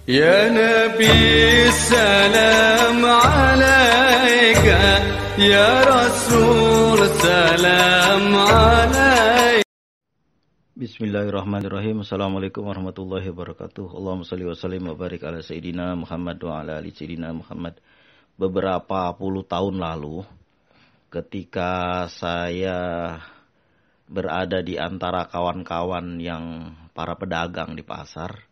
Ya Nabi salam alaika, ya Rasul salam alaika. Bismillahirrahmanirrahim. Assalamualaikum warahmatullahi wabarakatuh. Allahumma salli wa sallim wa barik ala Sayyidina Muhammad wa ala ali Sayyidina Muhammad. Beberapa puluh tahun lalu, ketika saya berada di antara kawan-kawan yang para pedagang di pasar,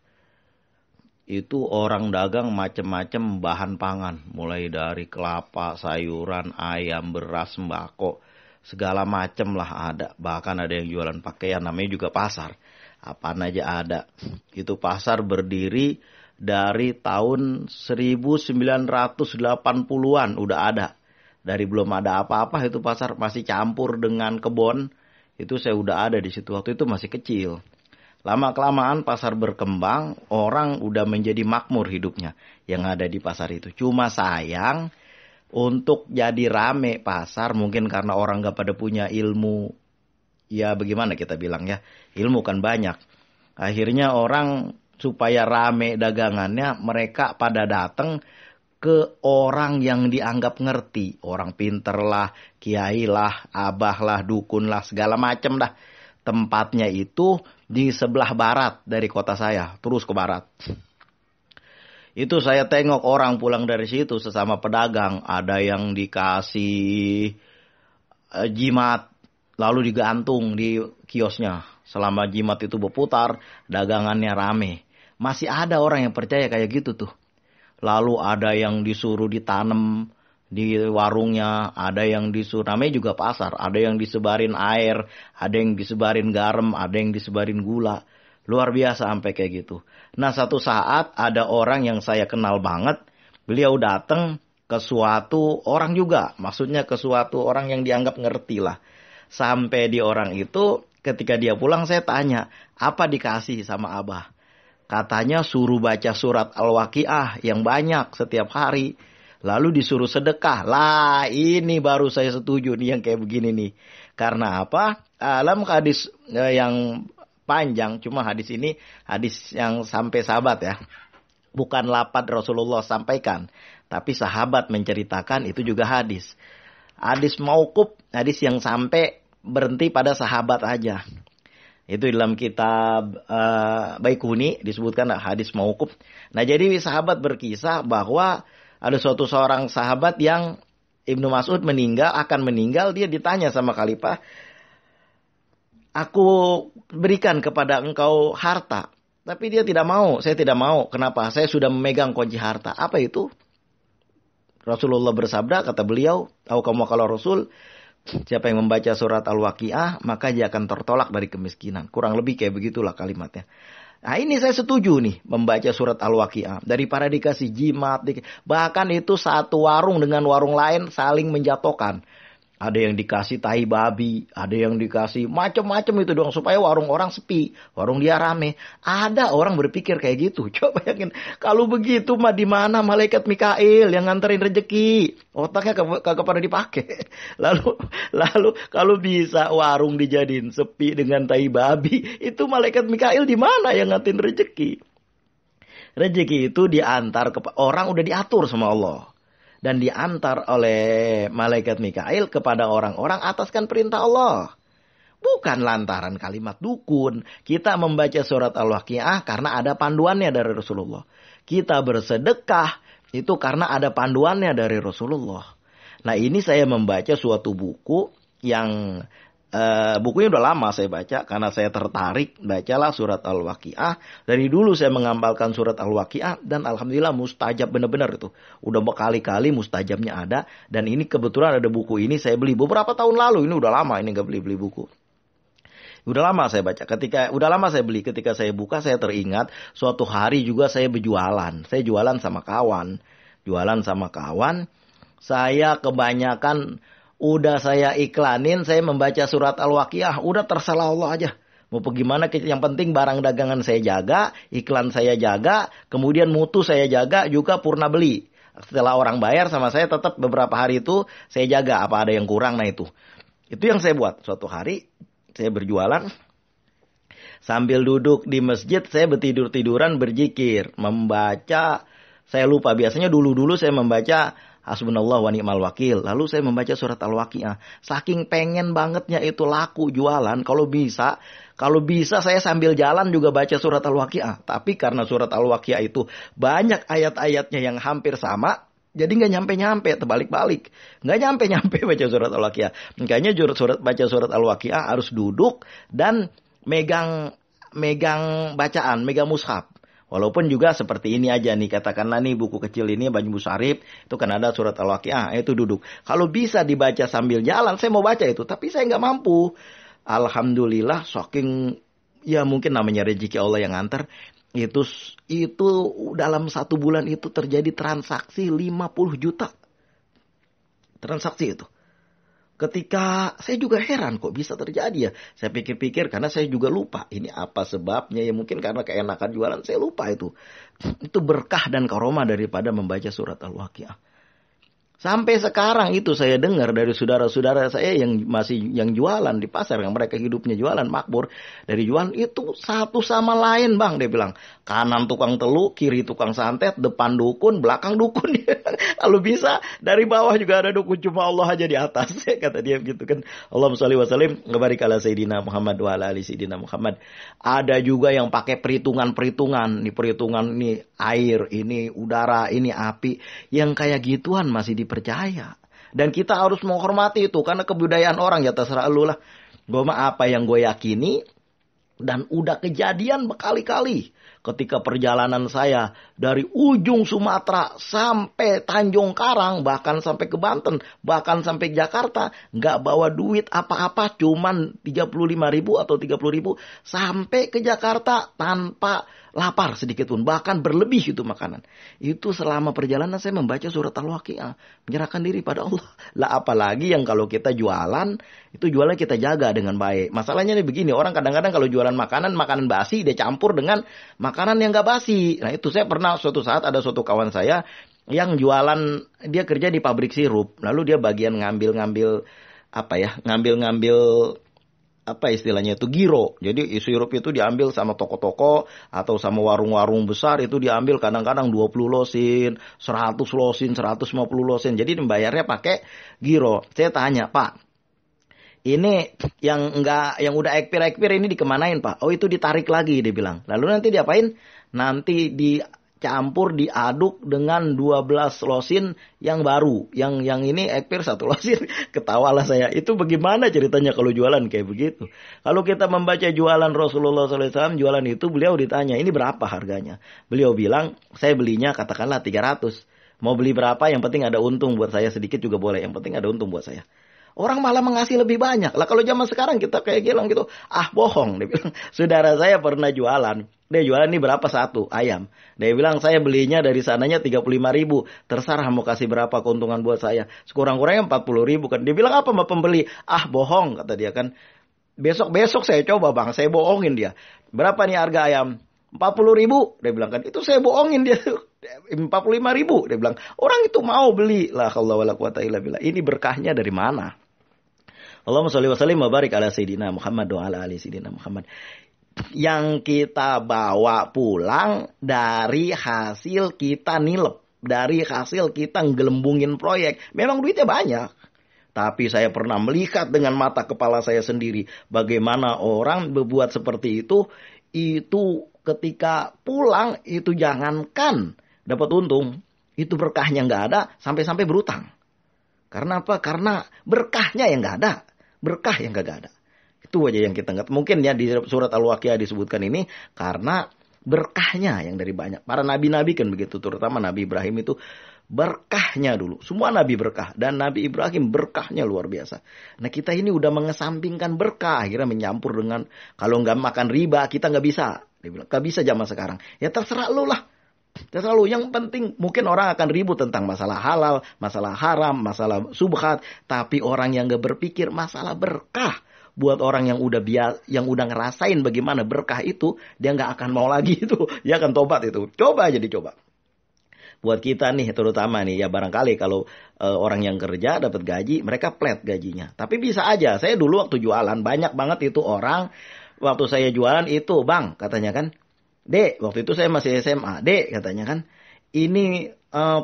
itu orang dagang macam-macam bahan pangan, mulai dari kelapa, sayuran, ayam, beras, sembako, segala macam lah ada. Bahkan ada yang jualan pakaian, namanya juga pasar. Apaan aja ada. Itu pasar berdiri dari tahun 1980-an udah ada. Dari belum ada apa-apa itu pasar masih campur dengan kebun. Itu saya udah ada di situ. Waktu itu masih kecil. Lama-kelamaan pasar berkembang, orang udah menjadi makmur hidupnya yang ada di pasar itu. Cuma sayang, untuk jadi rame pasar, mungkin karena orang gak pada punya ilmu, ya bagaimana kita bilang ya, ilmu kan banyak. Akhirnya orang supaya rame dagangannya, mereka pada datang ke orang yang dianggap ngerti. Orang pinter lah, kiai lah, abah lah, dukun lah, segala macam dah. Tempatnya itu di sebelah barat dari kota saya, terus ke barat. Itu saya tengok orang pulang dari situ sesama pedagang. Ada yang dikasih jimat, lalu digantung di kiosnya. Selama jimat itu berputar, dagangannya rame. Masih ada orang yang percaya kayak gitu tuh. Lalu ada yang disuruh ditanam di warungnya, ada yang disuruh, namanya juga pasar, ada yang disebarin air, ada yang disebarin garam, ada yang disebarin gula. Luar biasa sampai kayak gitu. Nah, satu saat ada orang yang saya kenal banget, beliau datang ke suatu orang juga, maksudnya ke suatu orang yang dianggap ngerti lah. Sampai di orang itu, ketika dia pulang saya tanya, apa dikasih sama Abah? Katanya suruh baca surat Al-Waqiah yang banyak setiap hari. Lalu disuruh sedekah. Lah, ini baru saya setuju nih yang kayak begini nih. Karena apa? Dalam hadis yang panjang, cuma hadis ini hadis yang sampai sahabat ya. Bukan lafaz Rasulullah sampaikan, tapi sahabat menceritakan, itu juga hadis. Hadis mauquf, hadis yang sampai berhenti pada sahabat aja. Itu dalam kitab Baikuni disebutkan hadis mauquf. Nah, jadi sahabat berkisah bahwa ada suatu seorang sahabat yang Ibnu Mas'ud akan meninggal, dia ditanya sama khalifah, aku berikan kepada engkau harta. Tapi dia tidak mau, saya tidak mau. Kenapa? Saya sudah memegang kunci harta. Apa itu? Rasulullah bersabda, kata beliau, kamu kalau Rasul, siapa yang membaca surat Al-Waqiah, maka dia akan tertolak dari kemiskinan. Kurang lebih kayak begitulah kalimatnya. Nah, ini saya setuju nih membaca surat Al-Waqiah. Daripada dikasih jimat. Bahkan itu satu warung dengan warung lain saling menjatuhkan. Ada yang dikasih tahi babi. Ada yang dikasih macam-macam itu doang. Supaya warung orang sepi. Warung dia rame. Ada orang berpikir kayak gitu. Coba bayangin. Kalau begitu mah di mana malaikat Mikail yang nganterin rezeki. Otaknya kagak pada dipakai. Lalu kalau bisa warung dijadiin sepi dengan tahi babi. Itu malaikat Mikail di mana yang nganterin rezeki. Rezeki itu diantar ke orang, udah diatur sama Allah. Dan diantar oleh malaikat Mikail kepada orang-orang ataskan perintah Allah. Bukan lantaran kalimat dukun. Kita membaca surat Al-Waqiah karena ada panduannya dari Rasulullah. Kita bersedekah itu karena ada panduannya dari Rasulullah. Nah, ini saya membaca suatu buku yang bukunya udah lama saya baca karena saya tertarik. Bacalah surat Al-Waqiah. Dari dulu saya mengamalkan surat Al-Waqiah dan alhamdulillah mustajab benar-benar itu. Udah berkali-kali mustajabnya ada. Dan ini kebetulan ada buku ini saya beli beberapa tahun lalu. Ini udah lama ini gak beli-beli buku. Udah lama saya baca. Udah lama saya beli. Ketika saya buka saya teringat suatu hari juga saya berjualan. Saya jualan sama kawan. Saya kebanyakan udah saya iklanin, saya membaca surat Al-Waqiah. Udah terserah Allah aja. Mau bagaimana, yang penting barang dagangan saya jaga, iklan saya jaga, kemudian mutu saya jaga, juga purna beli. Setelah orang bayar sama saya, tetap beberapa hari itu saya jaga apa ada yang kurang. Nah itu yang saya buat. Suatu hari saya berjualan, Sambil duduk di masjid, saya bertidur-tiduran berzikir. Membaca, saya lupa. Biasanya dulu-dulu saya membaca Hasbunallah wa ni'mal wakil. Lalu saya membaca surat Al-Waqiah. Saking pengen bangetnya itu laku jualan. Kalau bisa saya sambil jalan juga baca surat Al-Waqiah. Tapi karena surat Al-Waqiah itu banyak ayat-ayatnya yang hampir sama. Jadi nggak nyampe-nyampe, terbalik-balik. Nggak nyampe-nyampe baca surat Al-Waqiah. Makanya baca surat Al-Waqiah harus duduk dan megang bacaan, megang mushaf. Walaupun juga seperti ini aja nih, katakanlah nih buku kecil ini Banyu Musarif, itu kan ada surat Al-Waqiah, itu duduk. Kalau bisa dibaca sambil jalan, saya mau baca itu, tapi saya nggak mampu. Alhamdulillah, saking ya mungkin namanya rezeki Allah yang nganter, itu dalam 1 bulan itu terjadi transaksi 50 juta. Transaksi itu. Ketika saya juga heran kok bisa terjadi ya. Saya pikir-pikir karena saya juga lupa. Ini apa sebabnya ya, mungkin karena keenakan jualan saya lupa itu. Itu berkah dan karomah daripada membaca surat Al-Waqiah. Sampai sekarang itu saya dengar dari saudara-saudara saya yang jualan di pasar, yang mereka hidupnya jualan makmur, dari jualan itu satu sama lain bang, dia bilang kanan tukang teluk, kiri tukang santet, depan dukun, belakang dukun. Kalau bisa dari bawah juga ada dukun, cuma Allah aja di atas, kata dia gitu kan. Allahumma sholli wa sallim wa barik ala sayyidina Muhammad wa ala ali sayyidina Muhammad. Ada juga yang pakai perhitungan, ini air, ini udara, ini api, yang kayak gituan masih dipercaya. Dan kita harus menghormati itu karena kebudayaan orang, ya terserah lu lah. Gue mah apa yang gue yakini, dan udah kejadian berkali-kali. Ketika perjalanan saya dari ujung Sumatera sampai Tanjung Karang, bahkan sampai ke Banten, bahkan sampai Jakarta, nggak bawa duit apa-apa, cuman 35.000 atau 30.000 sampai ke Jakarta tanpa lapar sedikit pun, bahkan berlebih itu makanan. Itu selama perjalanan saya membaca surat Al-Waqiah, menyerahkan diri pada Allah. Lah apalagi yang kalau kita jualan, itu jualan kita jaga dengan baik. Masalahnya nih begini, orang kadang-kadang kalau jualan makanan basi, dia campur dengan makanan yang gak basi. Nah itu saya pernah suatu saat ada suatu kawan saya yang jualan, dia kerja di pabrik sirup. Lalu dia bagian ngambil apa istilahnya itu giro. Jadi sirup itu diambil sama toko-toko atau sama warung-warung besar, itu diambil kadang-kadang 20 losin, 100 losin, 150 losin. Jadi membayarnya pakai giro. Saya tanya, Pak, ini yang udah ekspir ini dikemanain, Pak? Oh, itu ditarik lagi, dia bilang. Lalu nanti diapain? Nanti dicampur, diaduk dengan 12 losin yang baru. Yang ini ekspir 1 losin. Ketawalah saya. Itu bagaimana ceritanya kalau jualan kayak begitu? Kalau kita membaca jualan Rasulullah SAW, jualan itu beliau ditanya, ini berapa harganya? Beliau bilang, saya belinya katakanlah 300. Mau beli berapa? Yang penting ada untung buat saya, sedikit juga boleh. Yang penting ada untung buat saya. Orang malah mengasih lebih banyak. Lah kalau zaman sekarang kita kayak bilang gitu, bohong. Dia bilang, saudara saya pernah jualan. Dia jualan ini berapa satu ayam. Dia bilang saya belinya dari sananya 35.000. Terserah mau kasih berapa keuntungan buat saya. Sekurang-kurangnya 40.000 kan. Dia bilang apa sama pembeli? Bohong kata dia kan. Besok saya coba bang, saya bohongin dia. Berapa nih harga ayam? 40.000. Dia bilang kan, itu saya bohongin dia. 45.000. Dia bilang, orang itu mau beli. La haula wala quwata illa billah. Ini berkahnya dari mana? Allahumma sholli wa sallim wa barik ala sayyidina Muhammad wa ala ali sayyidina Muhammad. Yang kita bawa pulang dari hasil kita nilep, dari hasil kita ngelembungin proyek. Memang duitnya banyak. Tapi saya pernah melihat dengan mata kepala saya sendiri bagaimana orang berbuat seperti itu ketika pulang itu jangankan dapat untung, itu berkahnya nggak ada, sampai-sampai berutang. Karena apa? Karena berkahnya yang nggak ada. Berkah yang gak ada. Itu aja yang kita nggak. Mungkin ya di surat Al-Waqiah disebutkan ini karena berkahnya yang dari banyak. Para nabi-nabi kan begitu. Terutama Nabi Ibrahim itu berkahnya dulu. Semua nabi berkah. Dan Nabi Ibrahim berkahnya luar biasa. Nah kita ini udah mengesampingkan berkah. Akhirnya menyampur dengan kalau nggak makan riba kita nggak bisa. Dia bilang nggak bisa zaman sekarang. Ya terserah lu lah. Terlalu yang penting mungkin orang akan ribut tentang masalah halal, masalah haram, masalah subhat, tapi orang yang gak berpikir masalah berkah buat orang yang udah ngerasain bagaimana berkah itu, dia nggak akan mau lagi itu, dia akan tobat itu. Coba aja dicoba. Buat kita nih terutama nih ya barangkali kalau orang yang kerja dapat gaji, mereka flat gajinya. Tapi bisa aja, saya dulu waktu jualan banyak banget itu orang waktu saya jualan itu, Bang, katanya kan. Dek, waktu itu saya masih SMA. Dek, katanya kan. Ini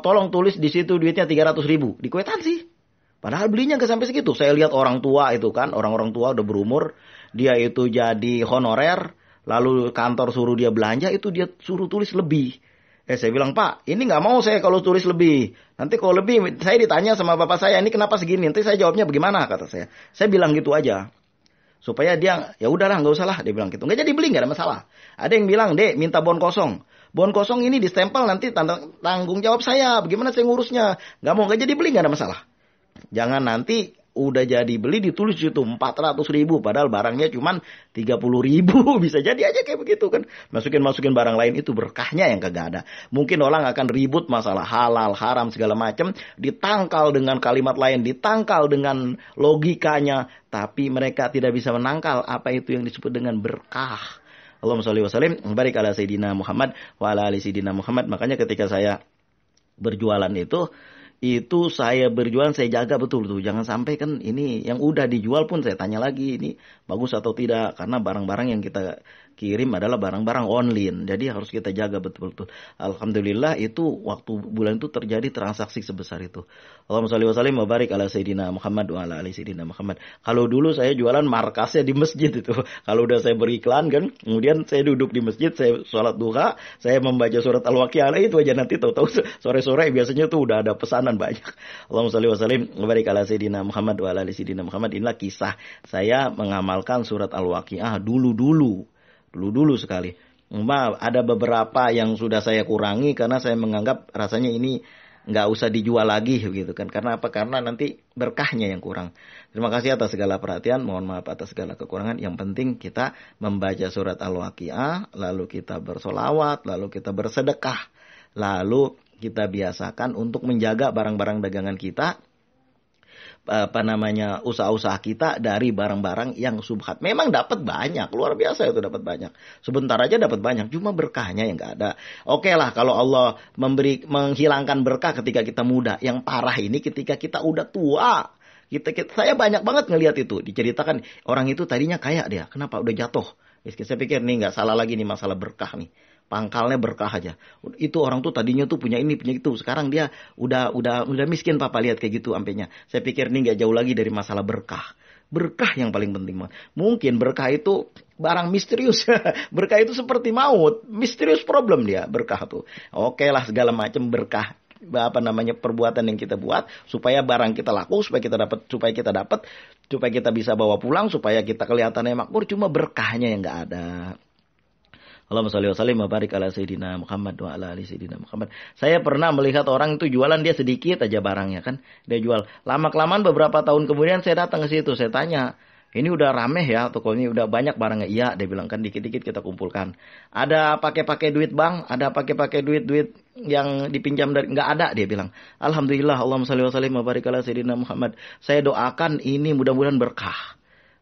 tolong tulis di situ duitnya 300.000. Di kwitansi. Padahal belinya nggak sampai segitu. Saya lihat orang tua itu kan. Orang-orang tua udah berumur. Dia itu jadi honorer. Lalu kantor suruh dia belanja. Itu dia suruh tulis lebih. Saya bilang, Pak, ini nggak mau saya kalau tulis lebih. Nanti kalau lebih, saya ditanya sama bapak saya, ini kenapa segini? Nanti saya jawabnya bagaimana, kata saya. Saya bilang gitu aja. Supaya dia, ya udahlah, nggak usah lah. Dia bilang gitu. Nggak jadi beli, nggak ada masalah. Ada yang bilang, Dek, minta bon kosong. Bon kosong ini distempel nanti tanggung jawab saya. Bagaimana saya ngurusnya? Nggak jadi beli, nggak ada masalah. Jangan nanti udah jadi beli ditulis itu 400.000. Padahal barangnya cuma 30.000. Bisa jadi aja kayak begitu kan. Masukin barang lain itu berkahnya yang kagak ada. Mungkin orang akan ribut masalah halal, haram, segala macam. Ditangkal dengan kalimat lain. Ditangkal dengan logikanya. Tapi mereka tidak bisa menangkal apa itu yang disebut dengan berkah. Allahumma sholli wa sallim barik ala sayyidina Muhammad wa ala ali sayyidina Muhammad. Makanya ketika saya berjualan itu saya berjualan, saya jaga betul tuh. Jangan sampai kan ini yang udah dijual pun saya tanya lagi ini bagus atau tidak. Karena barang-barang yang kita kirim adalah barang-barang online. Jadi harus kita jaga betul-betul. Alhamdulillah itu waktu bulan itu terjadi transaksi sebesar itu. Allahumma sholli wa sallim wa barik ala sayyidina Muhammad wa ala ali sayyidina Muhammad. Kalau dulu saya jualan markasnya di masjid itu. Kalau udah saya beriklan kan, kemudian saya duduk di masjid, saya sholat duha, saya membaca surat Al-Waqiah itu aja, nanti tahu-tahu sore-sore biasanya tuh udah ada pesanan banyak. Allahumma sholli wa sallim wa barik ala sayyidina Muhammad wa ala ali sayyidina Muhammad. Inilah kisah saya mengamalkan surat Al-Waqiah dulu sekali. Ada beberapa yang sudah saya kurangi karena saya menganggap rasanya ini nggak usah dijual lagi gitu kan. Karena apa? Karena nanti berkahnya yang kurang. Terima kasih atas segala perhatian. Mohon maaf atas segala kekurangan. Yang penting kita membaca surat Al-Waqiah, lalu kita bersolawat, lalu kita bersedekah, lalu kita biasakan untuk menjaga barang-barang dagangan kita, usaha-usaha kita dari barang-barang yang subhat. Memang dapat banyak, luar biasa itu dapat banyak. Sebentar aja dapat banyak, cuma berkahnya yang nggak ada. Oke lah kalau Allah menghilangkan berkah ketika kita muda. Yang parah ini ketika kita udah tua. Saya banyak banget ngelihat itu. Diceritakan orang itu tadinya kaya dia, kenapa udah jatuh? Saya pikir nih nggak salah lagi nih masalah berkah nih. Pangkalnya berkah aja. Itu orang tuh tadinya tuh punya ini, punya itu. Sekarang dia udah miskin, Papa lihat kayak gitu ampenya. Saya pikir ini nggak jauh lagi dari masalah berkah. Berkah yang paling penting. Mungkin berkah itu barang misterius. Berkah itu seperti maut. Misterius problem dia berkah tuh. Oke lah segala macam berkah. Perbuatan yang kita buat supaya barang kita laku, supaya kita bisa bawa pulang, supaya kita kelihatannya makmur. Cuma berkahnya yang nggak ada. Allahumma sholli wa sallim wa barik ala sayyidina Muhammad wa ala ali sayyidina Muhammad. Saya pernah melihat orang itu jualan, dia sedikit aja barangnya kan. Dia jual. Lama-kelamaan beberapa tahun kemudian saya datang ke situ, saya tanya, ini udah rame ya toko ini, udah banyak barangnya. Iya, dia bilang kan dikit-dikit kita kumpulkan. Ada pakai duit Bang, ada pakai duit yang dipinjam dari, nggak ada, dia bilang. Alhamdulillah, Allahumma sholli wa sallim wa barik ala sayyidina Muhammad. Saya doakan ini mudah-mudahan berkah.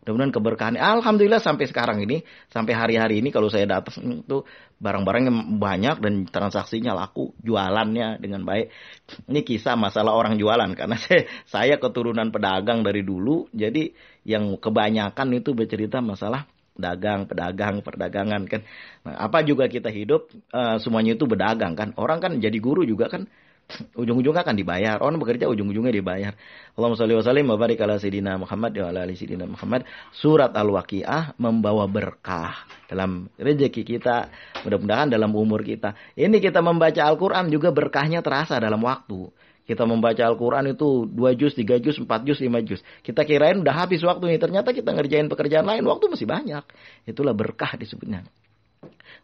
Mudah-mudahan keberkahan. Alhamdulillah sampai sekarang ini, sampai hari-hari ini kalau saya datang itu barang-barangnya banyak dan transaksinya laku, jualannya dengan baik. Ini kisah masalah orang jualan karena saya keturunan pedagang dari dulu. Jadi yang kebanyakan itu bercerita masalah perdagangan kan. Nah, apa juga kita hidup semuanya itu berdagang kan. Orang kan jadi guru juga kan. Ujung-ujungnya akan dibayar. Orang bekerja ujung-ujungnya dibayar. Allahumma sholli wa sallim wa barik ala sayyidina Muhammad wa ala ali sayyidina Muhammad. Surat Al-Waqiah membawa berkah dalam rezeki kita, mudah-mudahan dalam umur kita. Ini kita membaca Al-Qur'an juga berkahnya terasa dalam waktu. Kita membaca Al-Quran itu 2 juz, 3 juz, 4 juz, 5 juz. Kita kirain udah habis waktunya. Ternyata kita ngerjain pekerjaan lain, waktu masih banyak. Itulah berkah disebutnya.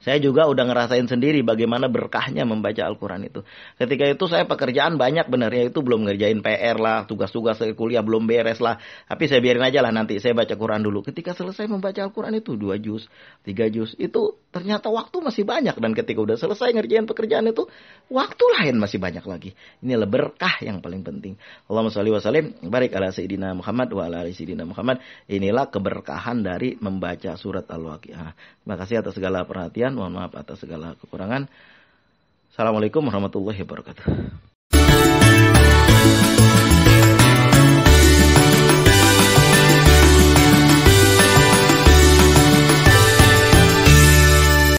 Saya juga udah ngerasain sendiri bagaimana berkahnya membaca Al-Quran itu. Ketika itu saya pekerjaan banyak benar ya, itu belum ngerjain PR lah, tugas-tugas kuliah belum beres lah. Tapi saya biarin aja lah nanti saya baca Quran dulu. Ketika selesai membaca Al-Quran itu 2 juz, 3 juz, itu ternyata waktu masih banyak. Dan ketika udah selesai ngerjain pekerjaan itu, waktu lain masih banyak lagi. Inilah berkah yang paling penting. Allahumma sholli wa sallim barik ala sayyidina Muhammad wa ala ali sayyidina Muhammad. Inilah keberkahan dari membaca surat Al-Waqiah. Terima kasih atas segala perhatian. Mohon maaf atas segala kekurangan. Assalamualaikum warahmatullahi wabarakatuh.